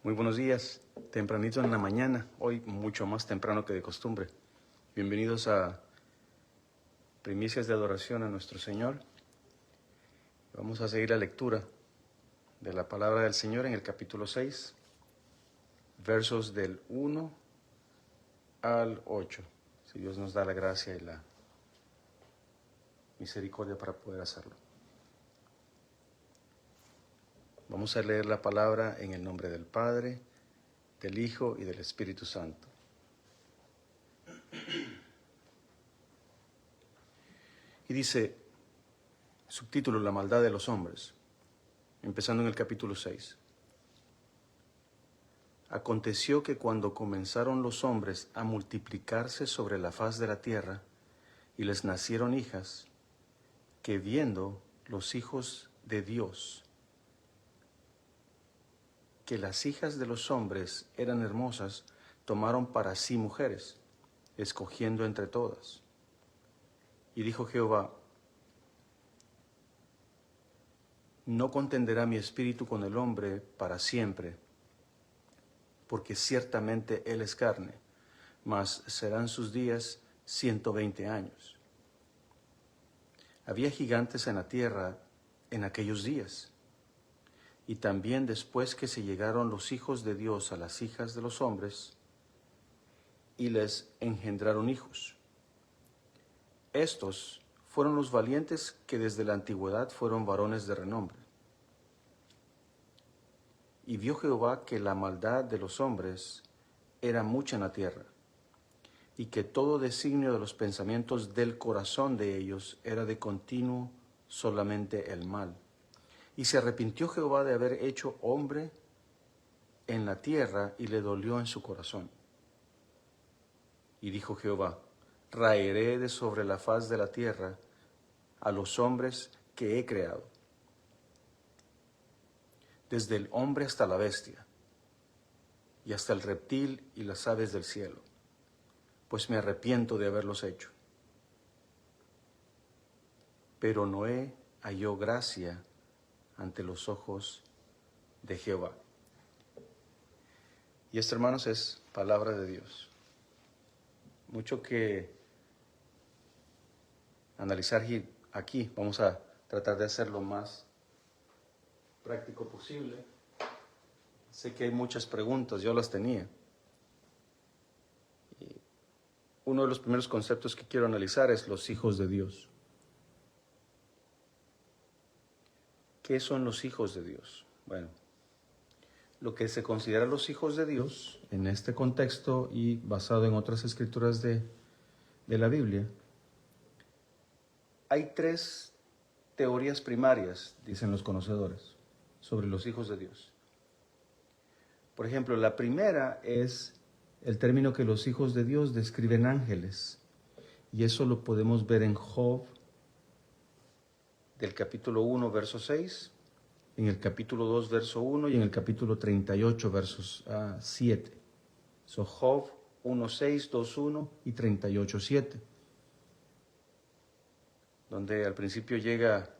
Muy buenos días, tempranito en la mañana, hoy mucho más temprano que de costumbre. Bienvenidos a Primicias de Adoración a nuestro Señor. Vamos a seguir la lectura de la palabra del Señor en el capítulo 6, versos del 1 al 8, si Dios nos da la gracia y la misericordia para poder hacerlo. Vamos a leer la palabra en el nombre del Padre, del Hijo y del Espíritu Santo. Y dice, subtítulo, La maldad de los hombres, empezando en el capítulo 6. Aconteció que cuando comenzaron los hombres a multiplicarse sobre la faz de la tierra, y les nacieron hijas, que viendo los hijos de Dios, que las hijas de los hombres eran hermosas, tomaron para sí mujeres, escogiendo entre todas. Y dijo Jehová, no contenderá mi espíritu con el hombre para siempre, porque ciertamente él es carne, mas serán sus días 120 años. Había gigantes en la tierra en aquellos días, y también después que se llegaron los hijos de Dios a las hijas de los hombres, y les engendraron hijos. Estos fueron los valientes que desde la antigüedad fueron varones de renombre. Y vio Jehová que la maldad de los hombres era mucha en la tierra, y que todo designio de los pensamientos del corazón de ellos era de continuo solamente el mal. Y se arrepintió Jehová de haber hecho hombre en la tierra, y le dolió en su corazón. Y dijo Jehová, raeré de sobre la faz de la tierra a los hombres que he creado, desde el hombre hasta la bestia, y hasta el reptil y las aves del cielo, pues me arrepiento de haberlos hecho. Pero Noé halló gracia ante los ojos de Jehová. Y esto, hermanos, es palabra de Dios. Mucho que analizar aquí. Vamos a tratar de hacer lo más práctico posible. Sé que hay muchas preguntas, yo las tenía. Y uno de los primeros conceptos que quiero analizar es los hijos de Dios. ¿Qué son los hijos de Dios? Bueno, lo que se considera los hijos de Dios en este contexto y basado en otras escrituras de la Biblia, hay tres teorías primarias, dicen los conocedores, sobre los hijos de Dios. Por ejemplo, la primera es el término que los hijos de Dios describen ángeles, y eso lo podemos ver en Job, del capítulo 1, verso 6, en el capítulo 2, verso 1, y en el capítulo 38, versos 7. So, Job 1, 6, 2, 1 y 38, 7. Donde al principio llega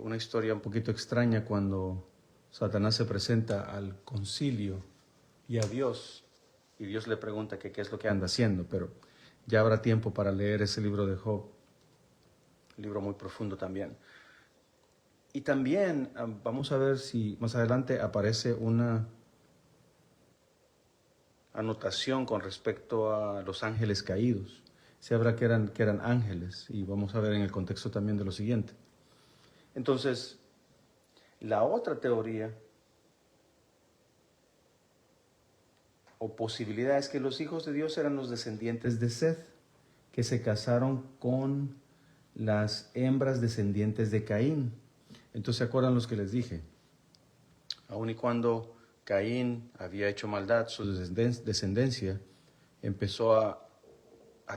una historia un poquito extraña cuando Satanás se presenta al concilio y a Dios, y Dios le pregunta que qué es lo que anda haciendo, pero ya habrá tiempo para leer ese libro de Job, un libro muy profundo también. Y también vamos a ver si más adelante aparece una anotación con respecto a los ángeles caídos. Se habrá que eran ángeles, y vamos a ver en el contexto también de lo siguiente. Entonces, la otra teoría o posibilidad es que los hijos de Dios eran los descendientes de Seth, que se casaron con las hembras descendientes de Caín. Entonces, ¿se acuerdan los que les dije? Aun y cuando Caín había hecho maldad, su descendencia empezó a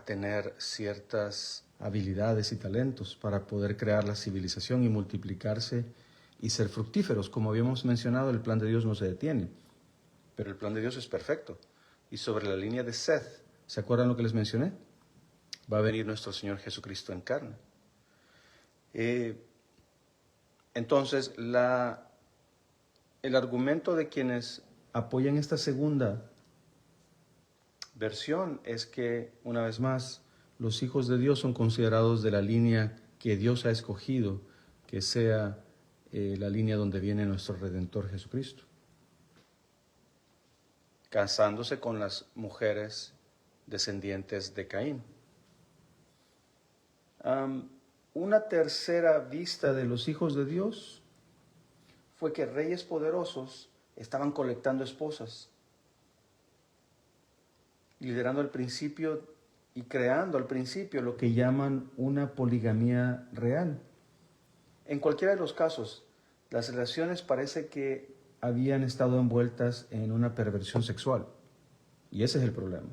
tener ciertas habilidades y talentos para poder crear la civilización y multiplicarse y ser fructíferos. Como habíamos mencionado, el plan de Dios no se detiene, pero el plan de Dios es perfecto. Y sobre la línea de Seth, ¿se acuerdan lo que les mencioné? Va a venir nuestro Señor Jesucristo en carne. Entonces, el argumento de quienes apoyan esta segunda versión es que, una vez más, los hijos de Dios son considerados de la línea que Dios ha escogido, que sea la línea donde viene nuestro Redentor Jesucristo, casándose con las mujeres descendientes de Caín. Una tercera vista de los hijos de Dios fue que reyes poderosos estaban colectando esposas, liderando al principio y creando al principio lo que llaman una poligamía real. En cualquiera de los casos, las relaciones parece que habían estado envueltas en una perversión sexual. Y ese es el problema.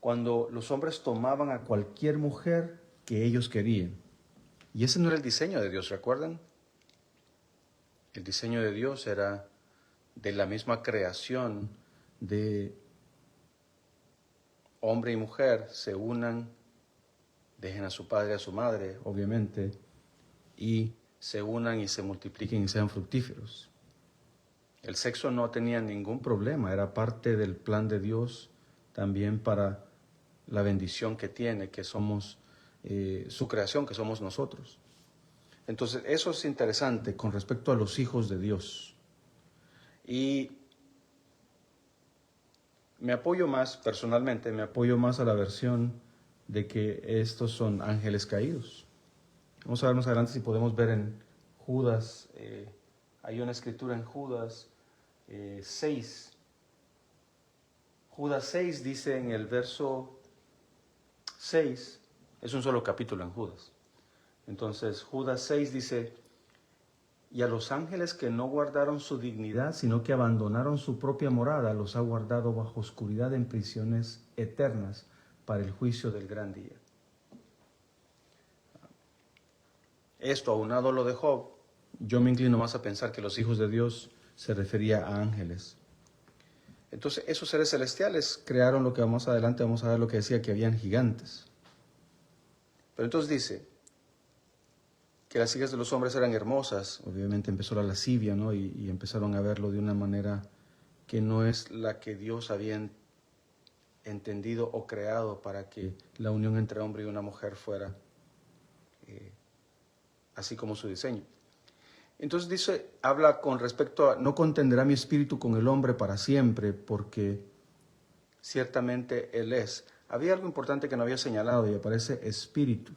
Cuando los hombres tomaban a cualquier mujer que ellos querían. Y ese no era el diseño de Dios, ¿recuerdan? El diseño de Dios era de la misma creación de hombre y mujer se unan, dejen a su padre y a su madre, obviamente, y se unan y se multipliquen y sean fructíferos. El sexo no tenía ningún problema, era parte del plan de Dios también para la bendición que tiene, que somos su creación, que somos nosotros. Entonces, eso es interesante con respecto a los hijos de Dios. Y personalmente, me apoyo más a la versión de que estos son ángeles caídos. Vamos a ver más adelante si podemos ver en Judas, hay una escritura en Judas 6. Judas 6 dice en el verso 6, es un solo capítulo en Judas. Entonces, Judas 6 dice, y a los ángeles que no guardaron su dignidad, sino que abandonaron su propia morada, los ha guardado bajo oscuridad en prisiones eternas para el juicio del gran día. Esto, aunado a lo de Job, yo me inclino más a pensar que los hijos de Dios se refería a ángeles. Entonces, esos seres celestiales crearon lo que más adelante vamos a ver lo que decía, que habían gigantes. Pero entonces dice que las hijas de los hombres eran hermosas. Obviamente empezó la lascivia, ¿no? Y empezaron a verlo de una manera que no es la que Dios había entendido o creado para que la unión entre hombre y una mujer fuera así como su diseño. Entonces dice, habla con respecto a, no contenderá mi espíritu con el hombre para siempre, porque ciertamente él es. Había algo importante que no había señalado y aparece espíritu.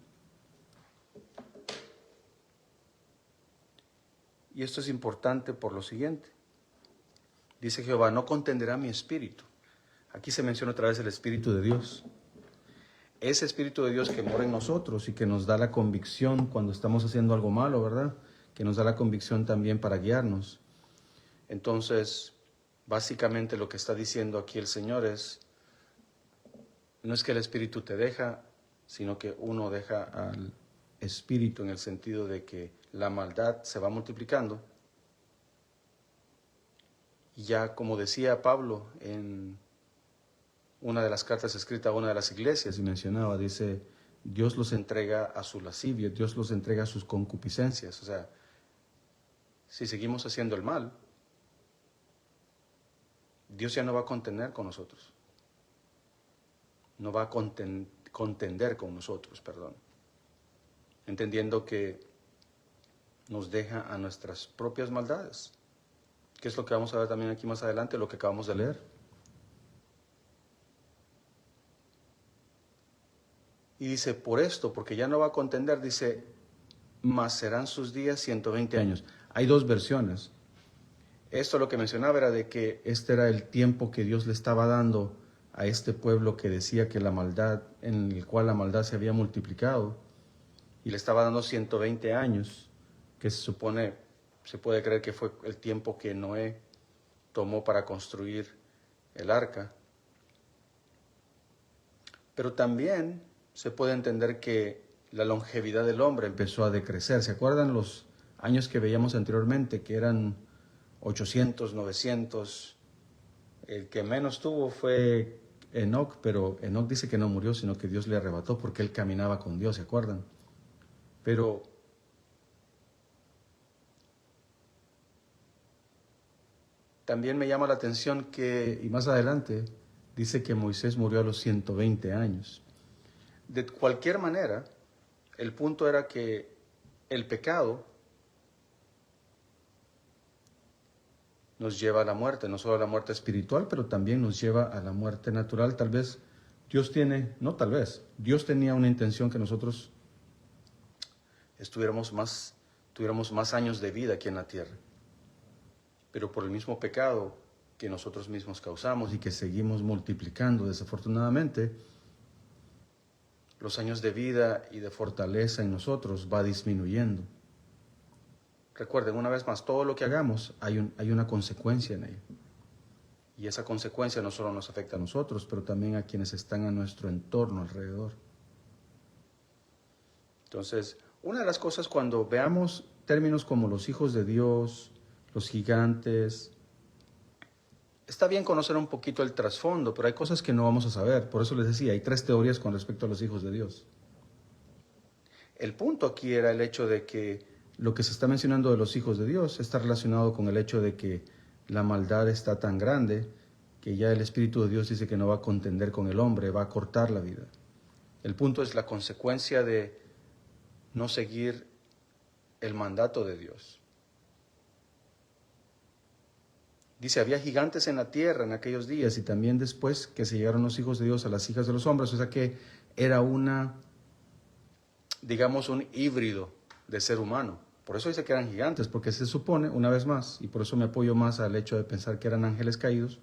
Y esto es importante por lo siguiente. Dice Jehová, no contenderá mi espíritu. Aquí se menciona otra vez el Espíritu de Dios. Ese Espíritu de Dios que mora en nosotros y que nos da la convicción cuando estamos haciendo algo malo, ¿verdad? Que nos da la convicción también para guiarnos. Entonces, básicamente lo que está diciendo aquí el Señor es, no es que el Espíritu te deja, sino que uno deja al Espíritu en el sentido de que la maldad se va multiplicando. Y ya como decía Pablo en una de las cartas escritas a una de las iglesias y mencionaba, dice, Dios los entrega a su lascivia, Dios los entrega a sus concupiscencias. O sea, si seguimos haciendo el mal, Dios ya no va a contender con nosotros. No va a contender con nosotros, perdón. Entendiendo que nos deja a nuestras propias maldades, que es lo que vamos a ver también aquí más adelante, lo que acabamos de leer. Y dice, por esto, porque ya no va a contender, dice, mas serán sus días 120 años. Hay dos versiones. Esto lo que mencionaba era de que este era el tiempo que Dios le estaba dando a este pueblo que decía que la maldad, en el cual la maldad se había multiplicado, y le estaba dando 120 años, que se supone, se puede creer que fue el tiempo que Noé tomó para construir el arca. Pero también se puede entender que la longevidad del hombre empezó a decrecer. ¿Se acuerdan los años que veíamos anteriormente, que eran 800, 900? El que menos tuvo fue Enoc, pero Enoc dice que no murió, sino que Dios le arrebató porque él caminaba con Dios, ¿se acuerdan? Pero también me llama la atención que, y más adelante, dice que Moisés murió a los 120 años. De cualquier manera, el punto era que el pecado nos lleva a la muerte, no solo a la muerte espiritual, pero también nos lleva a la muerte natural. Tal vez Dios tenía una intención que nosotros tuviéramos más años de vida aquí en la tierra. Pero por el mismo pecado que nosotros mismos causamos y que seguimos multiplicando, desafortunadamente, los años de vida y de fortaleza en nosotros va disminuyendo. Recuerden, una vez más, todo lo que hagamos hay una consecuencia en ello. Y esa consecuencia no solo nos afecta a nosotros, pero también a quienes están a nuestro entorno alrededor. Entonces, una de las cosas cuando veamos términos como los hijos de Dios, los gigantes, está bien conocer un poquito el trasfondo, pero hay cosas que no vamos a saber. Por eso les decía, hay 3 teorías con respecto a los hijos de Dios. El punto aquí era el hecho de que lo que se está mencionando de los hijos de Dios está relacionado con el hecho de que la maldad está tan grande que ya el Espíritu de Dios dice que no va a contender con el hombre, va a cortar la vida. El punto es la consecuencia de no seguir el mandato de Dios. Dice, había gigantes en la tierra en aquellos días y también después que se llegaron los hijos de Dios a las hijas de los hombres. O sea que era un híbrido de ser humano. Por eso dice que eran gigantes, porque se supone, una vez más, y por eso me apoyo más al hecho de pensar que eran ángeles caídos,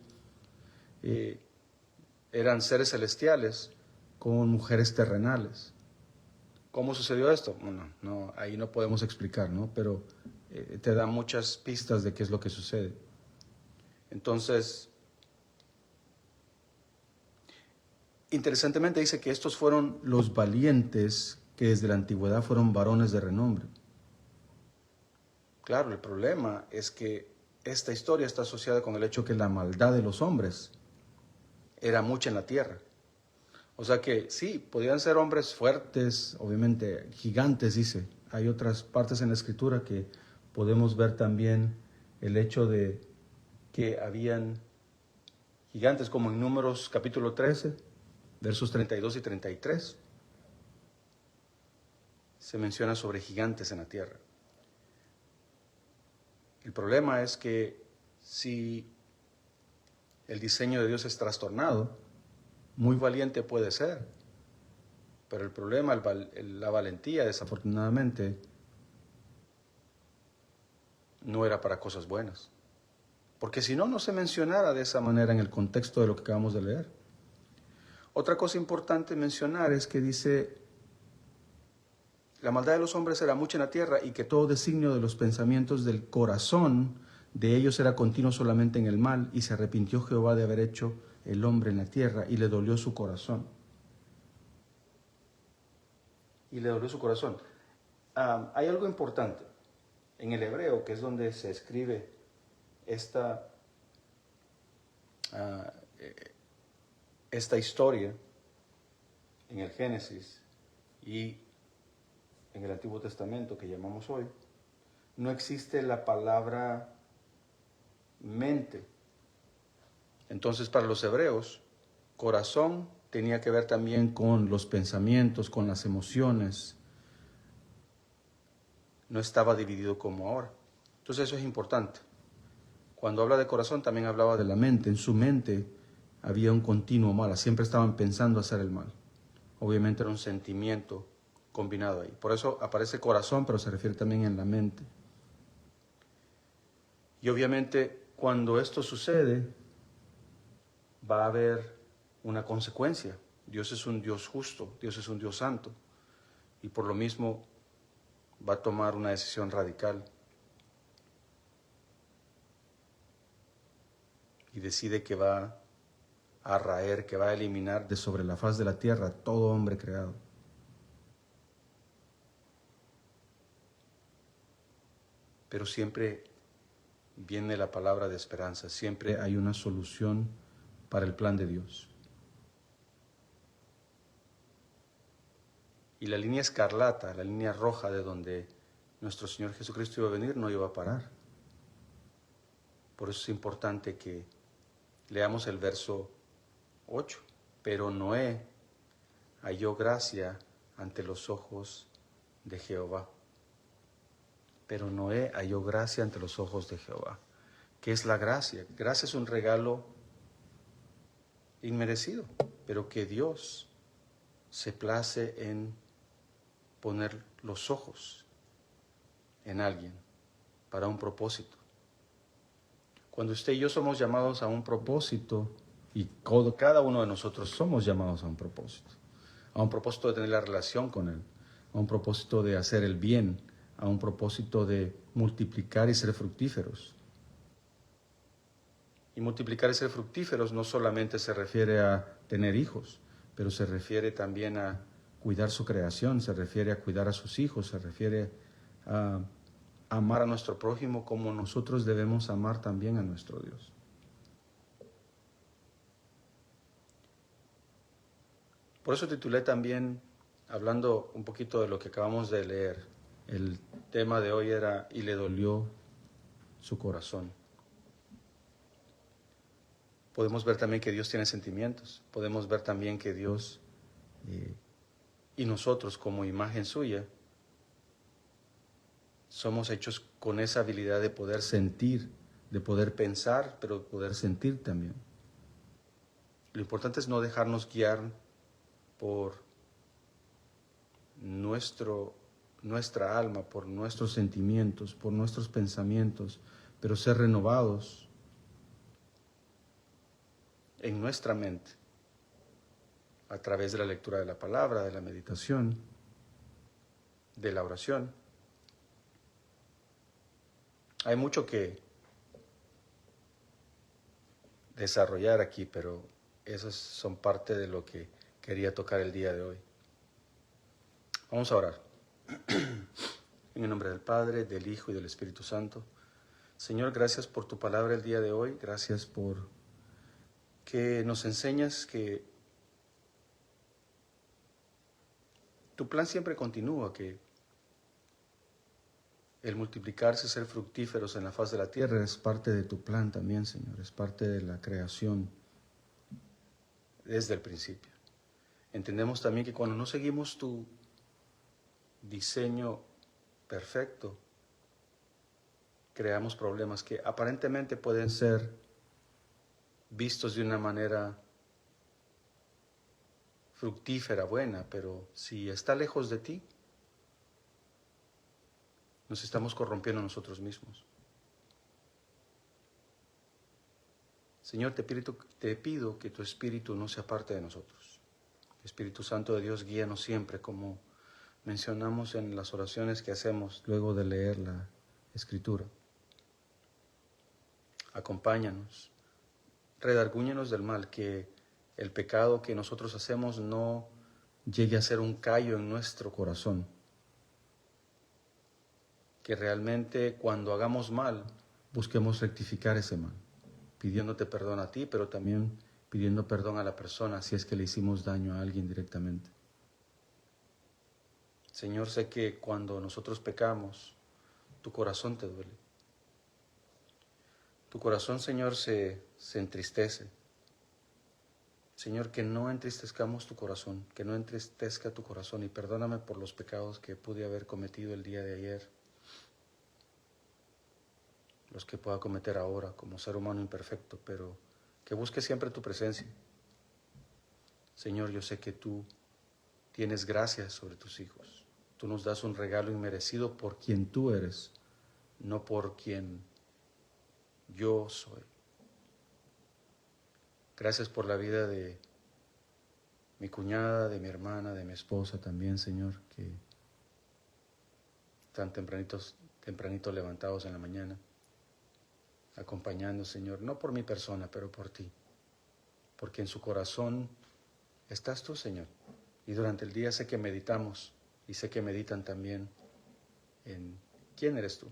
eran seres celestiales con mujeres terrenales. ¿Cómo sucedió esto? Bueno, ahí no podemos explicar, ¿no? Pero te da muchas pistas de qué es lo que sucede. Entonces, interesantemente dice que estos fueron los valientes que desde la antigüedad fueron varones de renombre. Claro, el problema es que esta historia está asociada con el hecho que la maldad de los hombres era mucha en la tierra. O sea que sí, podían ser hombres fuertes, obviamente gigantes, dice. Hay otras partes en la Escritura que podemos ver también el hecho de que habían gigantes, como en Números capítulo 13, versos 32 y 33. Se menciona sobre gigantes en la tierra. El problema es que si el diseño de Dios es trastornado, muy valiente puede ser, pero el problema, la valentía, desafortunadamente, no era para cosas buenas. Porque si no, no se mencionara de esa manera en el contexto de lo que acabamos de leer. Otra cosa importante mencionar es que dice, la maldad de los hombres era mucha en la tierra y que todo designio de los pensamientos del corazón de ellos era continuo solamente en el mal, y se arrepintió Jehová de haber hecho el hombre en la tierra y le dolió su corazón. Y le dolió su corazón. Hay algo importante en el hebreo, que es donde se escribe esta historia en el Génesis y en el Antiguo Testamento que llamamos hoy. No existe la palabra mente. Entonces, para los hebreos, corazón tenía que ver también con los pensamientos, con las emociones. No estaba dividido como ahora. Entonces, eso es importante. Cuando habla de corazón, también hablaba de la mente. En su mente había un continuo mal. Siempre estaban pensando hacer el mal. Obviamente era un sentimiento combinado ahí. Por eso aparece corazón, pero se refiere también en la mente. Y obviamente, cuando esto sucede, va a haber una consecuencia. Dios es un Dios justo, Dios es un Dios santo, y por lo mismo va a tomar una decisión radical y decide que va a raer, que va a eliminar de sobre la faz de la tierra todo hombre creado. Pero siempre viene la palabra de esperanza, siempre hay una solución para el plan de Dios. Y la línea escarlata, la línea roja de donde nuestro Señor Jesucristo iba a venir, no iba a parar. Por eso es importante que leamos el verso 8. Pero Noé halló gracia ante los ojos de Jehová. Pero Noé halló gracia ante los ojos de Jehová. ¿Qué es la gracia? Gracia es un regalo inmerecido, pero que Dios se place en poner los ojos en alguien para un propósito. Cuando usted y yo somos llamados a un propósito, y cada uno de nosotros somos llamados a un propósito de tener la relación con Él, a un propósito de hacer el bien, a un propósito de multiplicar y ser fructíferos. Y multiplicar y ser fructíferos no solamente se refiere a tener hijos, pero se refiere también a cuidar su creación, se refiere a cuidar a sus hijos, se refiere a amar a nuestro prójimo como nosotros debemos amar también a nuestro Dios. Por eso titulé también, hablando un poquito de lo que acabamos de leer, el tema de hoy era "Y le dolió su corazón". Podemos ver también que Dios tiene sentimientos, podemos ver también que Dios y nosotros como imagen suya somos hechos con esa habilidad de poder sentir, de poder pensar, pero de poder sentir también. Lo importante es no dejarnos guiar por nuestra alma, por nuestros sentimientos, por nuestros pensamientos, pero ser renovados en nuestra mente a través de la lectura de la palabra, de la meditación, de la oración. Hay mucho que desarrollar aquí, pero esas son parte de lo que quería tocar el día de hoy. Vamos a orar. En el nombre del Padre, del Hijo y del Espíritu Santo. Señor, gracias por tu palabra el día de hoy. Gracias por que nos enseñas que tu plan siempre continúa, que el multiplicarse, ser fructíferos en la faz de la tierra es parte de tu plan también, Señor. Es parte de la creación desde el principio. Entendemos también que cuando no seguimos tu diseño perfecto, creamos problemas que aparentemente pueden ser vistos de una manera fructífera, buena, pero si está lejos de ti, nos estamos corrompiendo nosotros mismos. Señor, te pido que tu Espíritu no se aparte de nosotros. Espíritu Santo de Dios, guíanos siempre, como mencionamos en las oraciones que hacemos luego de leer la Escritura. Acompáñanos, redargúñenos del mal, que el pecado que nosotros hacemos no llegue a ser un callo en nuestro corazón. Que realmente cuando hagamos mal, busquemos rectificar ese mal, pidiéndote perdón a ti, pero también pidiendo perdón a la persona si es que le hicimos daño a alguien directamente. Señor, sé que cuando nosotros pecamos, tu corazón te duele. Tu corazón, Señor, se entristece. Señor, que no entristezcamos tu corazón, que no entristezca tu corazón, y perdóname por los pecados que pude haber cometido el día de ayer, los que pueda cometer ahora como ser humano imperfecto, pero que busque siempre tu presencia. Señor, yo sé que tú tienes gracia sobre tus hijos. Tú nos das un regalo inmerecido por quien tú eres, no por quien yo soy. Gracias por la vida de mi cuñada, de mi hermana, de mi esposa también, Señor, que están tempranito levantados en la mañana, acompañando, Señor, no por mi persona, pero por ti, porque en su corazón estás tú, Señor. Y durante el día sé que meditamos y sé que meditan también en quién eres tú.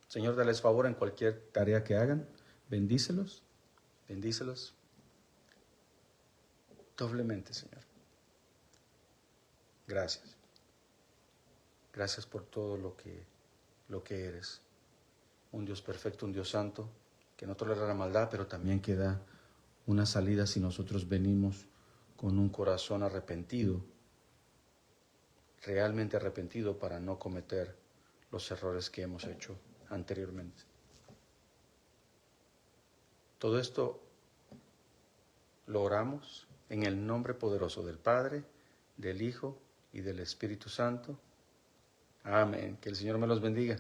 Señor, dales favor en cualquier tarea que hagan, bendícelos doblemente, Señor. Gracias. Gracias por todo lo que eres. un Dios perfecto, un Dios santo, que no tolera la maldad, pero también que da una salida si nosotros venimos con un corazón arrepentido, realmente arrepentido, para no cometer los errores que hemos hecho anteriormente. Todo esto lo oramos en el nombre poderoso del Padre, del Hijo y del Espíritu Santo. Amén. Que el Señor me los bendiga.